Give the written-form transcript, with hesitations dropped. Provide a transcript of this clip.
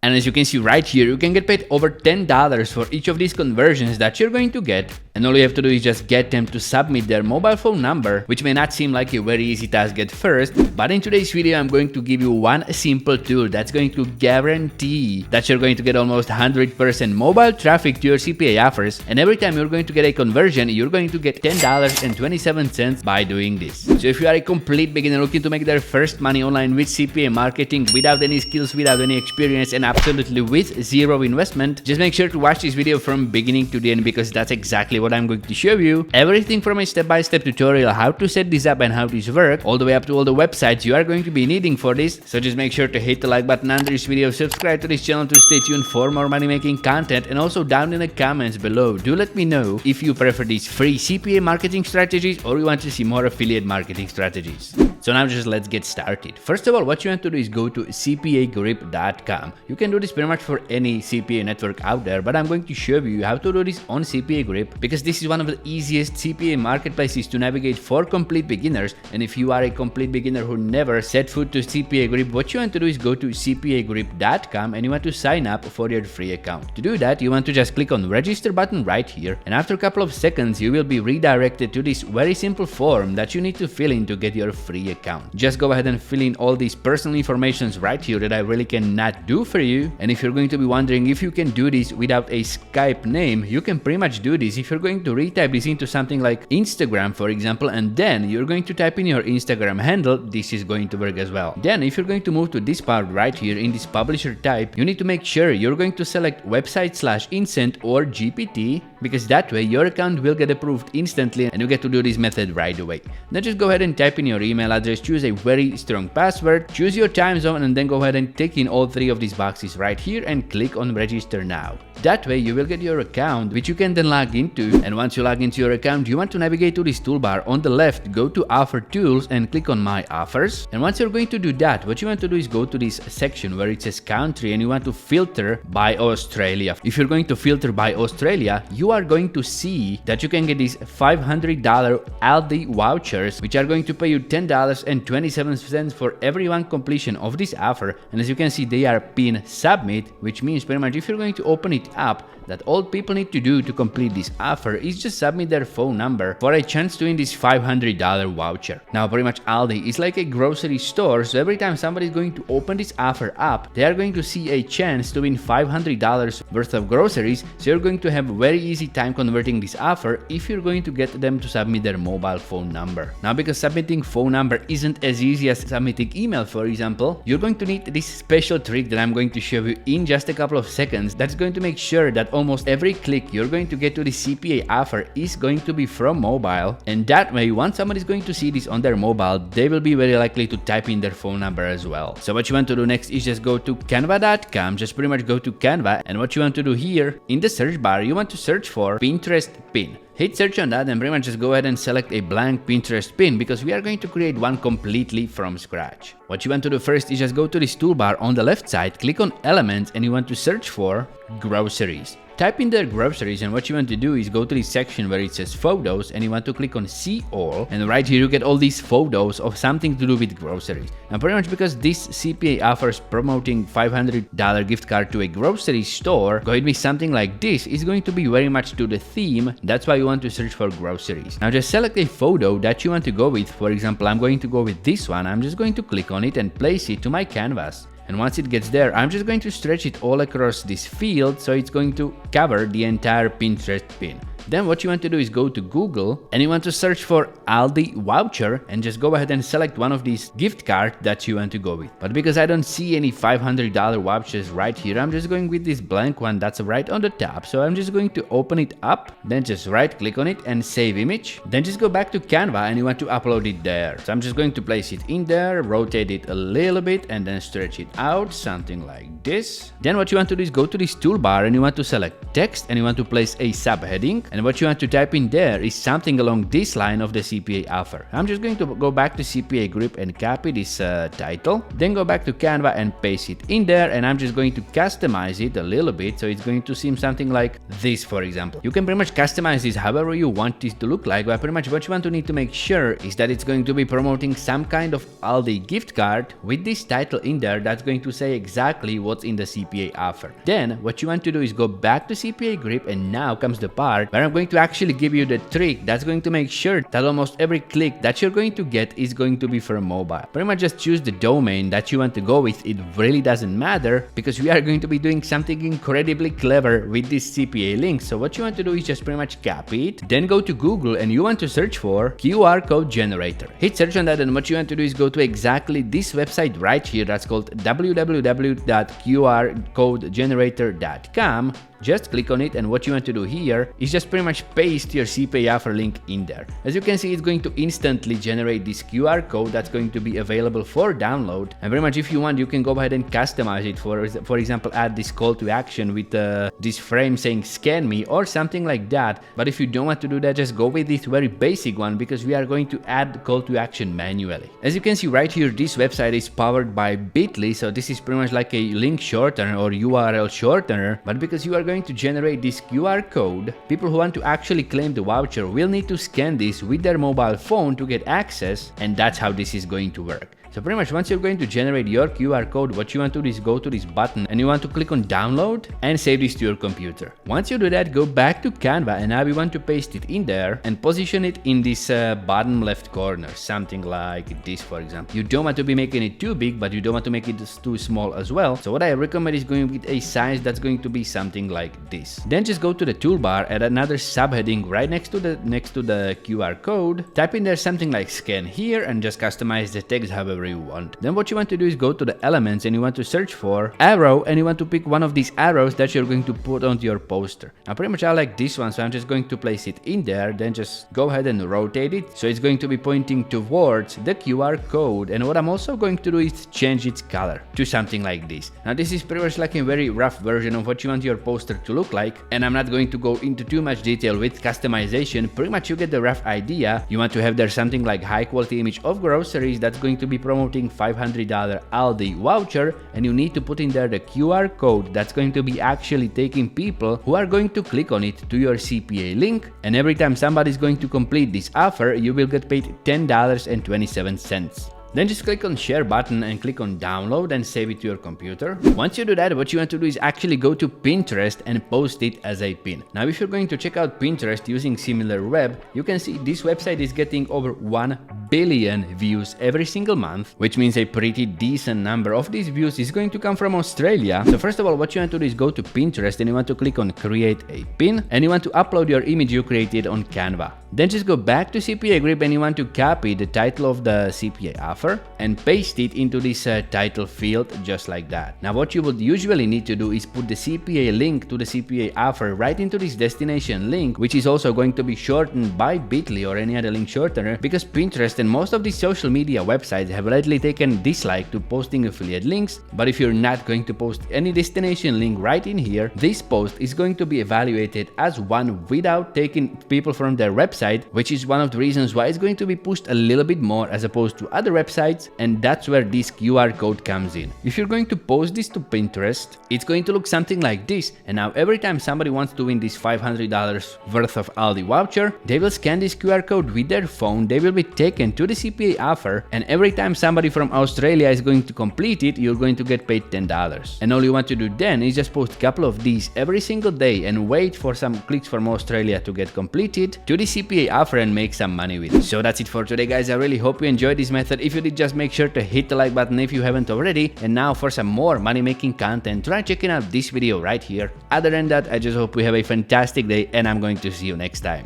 And as you can see right here, you can get paid over $10 for each of these conversions that you're going to get. And all you have to do is just get them to submit their mobile phone number, which may not seem like a very easy task at first, but in today's video I'm going to give you one simple tool that's going to guarantee that you're going to get almost 100% mobile traffic to your CPA offers, and every time you're going to get a conversion, you're going to get $10.27 by doing this. So if you are a complete beginner looking to make their first money online with CPA marketing without any skills, without any experience, and absolutely with zero investment, just make sure to watch this video from beginning to the end, because that's exactly what I'm going to show you. Everything from a step-by-step tutorial how to set this up and how this works, all the way up to all the websites you are going to be needing for this. So just make sure to hit the like button under this video, subscribe to this channel to stay tuned for more money making content, and also down in the comments below, do let me know if you prefer these free CPA marketing strategies or you want to see more affiliate marketing strategies. So now just let's get started. First of all, what you want to do is go to CPAgrip.com. You can do this pretty much for any CPA network out there, but I'm going to show you how to do this on CPA Grip, because this is one of the easiest CPA marketplaces to navigate for complete beginners. And if you are a complete beginner who never set foot to CPA Grip, what you want to do is go to CPAgrip.com and you want to sign up for your free account. To do that, you want to just click on register button right here, and after a couple of seconds you will be redirected to this very simple form that you need to fill in to get your free account. Just go ahead and fill in all these personal informations right here that I really cannot do for you. And if you're going to be wondering if you can do this without a Skype name, you can pretty much do this if you're going to retype this into something like Instagram, for example, and then you're going to type in your Instagram handle. This is going to work as well. Then if you're going to move to this part right here in this publisher type, you need to make sure you're going to select website/instant or GPT, because that way your account will get approved instantly and you get to do this method right away. Then just go ahead and type in your email address, choose a very strong password, choose your time zone, and then go ahead and tick in all three of these boxes right here and click on register now. That way you will get your account, which you can then log into, and once you log into your account, you want to navigate to this toolbar on the left, go to offer tools and click on my offers. And once you're going to do that, what you want to do is go to this section where it says country and you want to filter by Australia. If you're going to filter by Australia, you are going to see that you can get these $500 Aldi vouchers, which are going to pay you $10.27 for every one completion of this offer. And as you can see, they are pin submit, which means pretty much if you're going to open it up, that all people need to do to complete this offer is just submit their phone number for a chance to win this $500 voucher. Now pretty much Aldi is like a grocery store, so every time somebody is going to open this offer up, they are going to see a chance to win $500 worth of groceries. So you're going to have a very easy time converting this offer if you're going to get them to submit their mobile phone number. Now because submitting phone number isn't as easy as submitting email, for example, you're going to need this special trick that I'm going to show you in just a couple of seconds. That's going to make sure that almost every click you're going to get to the CPA offer is going to be from mobile, and that way once somebody is going to see this on their mobile, they will be very likely to type in their phone number as well. So what you want to do next is just go to canva.com, just pretty much go to Canva, and what you want to do here in the search bar, you want to search for Pinterest pin. Hit search on that and pretty much just go ahead and select a blank Pinterest pin, because we are going to create one completely from scratch. What you want to do first is just go to this toolbar on the left side, click on elements, and you want to search for groceries. Type in their groceries, and what you want to do is go to this section where it says photos, and you want to click on see all, and right here you get all these photos of something to do with groceries. Now pretty much because this CPA offers promoting $500 gift card to a grocery store, going to be something like this is going to be very much to the theme. That's why you want to search for groceries. Now just select a photo that you want to go with. For example, I'm going to go with this one. I'm just going to click on it and place it to my canvas. And once it gets there, I'm just going to stretch it all across this field so it's going to cover the entire Pinterest pin. Then what you want to do is go to Google and you want to search for Aldi voucher and just go ahead and select one of these gift cards that you want to go with. But because I don't see any $500 vouchers right here, I'm just going with this blank one that's right on the top. So I'm just going to open it up, then just right click on it and save image. Then just go back to Canva and you want to upload it there. So I'm just going to place it in there, rotate it a little bit and then stretch it out, something like this. Then what you want to do is go to this toolbar and you want to select text and you want to place a subheading. and what you want to type in there is something along this line of the CPA offer. I'm just going to go back to CPA group and copy this title, then go back to Canva and paste it in there, and I'm just going to customize it a little bit so it's going to seem something like this, for example. You can pretty much customize this however you want this to look like, but pretty much what you want to need to make sure is that it's going to be promoting some kind of Aldi gift card with this title in there that's going to say exactly what's in the CPA offer. Then what you want to do is go back to CPA grip, and now comes the part where I'm going to actually give you the trick that's going to make sure that almost every click that you're going to get is going to be for mobile. Pretty much just choose the domain that you want to go with. It really doesn't matter because we are going to be doing something incredibly clever with this CPA link. So what you want to do is just pretty much copy it, then go to Google and you want to search for QR code generator. Hit search on that, and what you want to do is go to exactly this website right here that's called www.qrcodegenerator.com. Just click on it, and what you want to do here is just pretty much paste your CPA offer link in there. As you can see, it's going to instantly generate this QR code that's going to be available for download, and pretty much if you want you can go ahead and customize it. For example, add this call to action with this frame saying scan me or something like that. But if you don't want to do that, just go with this very basic one because we are going to add call to action manually. As you can see right here, this website is powered by Bitly, so this is pretty much like a link shortener or URL shortener, but because you are going to generate this QR code, people who want to actually claim the voucher will need to scan this with their mobile phone to get access, and that's how this is going to work. So pretty much once you're going to generate your QR code, what you want to do is go to this button and you want to click on download and save this to your computer. Once you do that, go back to Canva, and now we want to paste it in there and position it in this bottom left corner, something like this, for example. You don't want to be making it too big, but you don't want to make it too small as well. So what I recommend is going with a size that's going to be something like this. Then just go to the toolbar, add another subheading right next to the QR code, type in there something like scan here, and just customize the text however you want. Then what you want to do is go to the elements and you want to search for arrow, and you want to pick one of these arrows that you're going to put onto your poster. Now pretty much I like this one, so I'm just going to place it in there, then just go ahead and rotate it so it's going to be pointing towards the QR code. And what I'm also going to do is change its color to something like this. Now this is pretty much like a very rough version of what you want your poster to look like, and I'm not going to go into too much detail with customization. Pretty much you get the rough idea. You want to have there something like high quality image of groceries that's going to be promoting $500 Aldi voucher, and you need to put in there the QR code that's going to be actually taking people who are going to click on it to your CPA link, and every time somebody is going to complete this offer you will get paid $10.27. Then just click on share button and click on download and save it to your computer. Once you do that, what you want to do is actually go to Pinterest and post it as a pin. Now if you're going to check out Pinterest using SimilarWeb, you can see this website is getting over 1 billion views every single month, which means a pretty decent number of these views is going to come from Australia. So first of all, what you want to do is go to Pinterest and you want to click on create a pin, and you want to upload your image you created on Canva. Then just go back to CPA grip and you want to copy the title of the CPA offer and paste it into this title field just like that. Now what you would usually need to do is put the CPA link to the CPA offer right into this destination link, which is also going to be shortened by Bitly or any other link shortener, because Pinterest and most of these social media websites have lately taken dislike to posting affiliate links. But if you're not going to post any destination link right in here, this post is going to be evaluated as one without taking people from their website, which is one of the reasons why it's going to be pushed a little bit more as opposed to other websites, and that's where this QR code comes in. If you're going to post this to Pinterest, it's going to look something like this, and now every time somebody wants to win this $500 worth of Aldi voucher, they will scan this QR code with their phone, they will be taken to the CPA offer, and every time somebody from Australia is going to complete it, you're going to get paid $10. And all you want to do then is just post a couple of these every single day and wait for some clicks from Australia to get completed to the CPA offer and make some money with it. So that's it for today, guys. I really hope you enjoyed this method. If you did, just make sure to hit the like button if you haven't already. And now for some more money making content, try checking out this video right here. Other than that, I just hope you have a fantastic day, and I'm going to see you next time.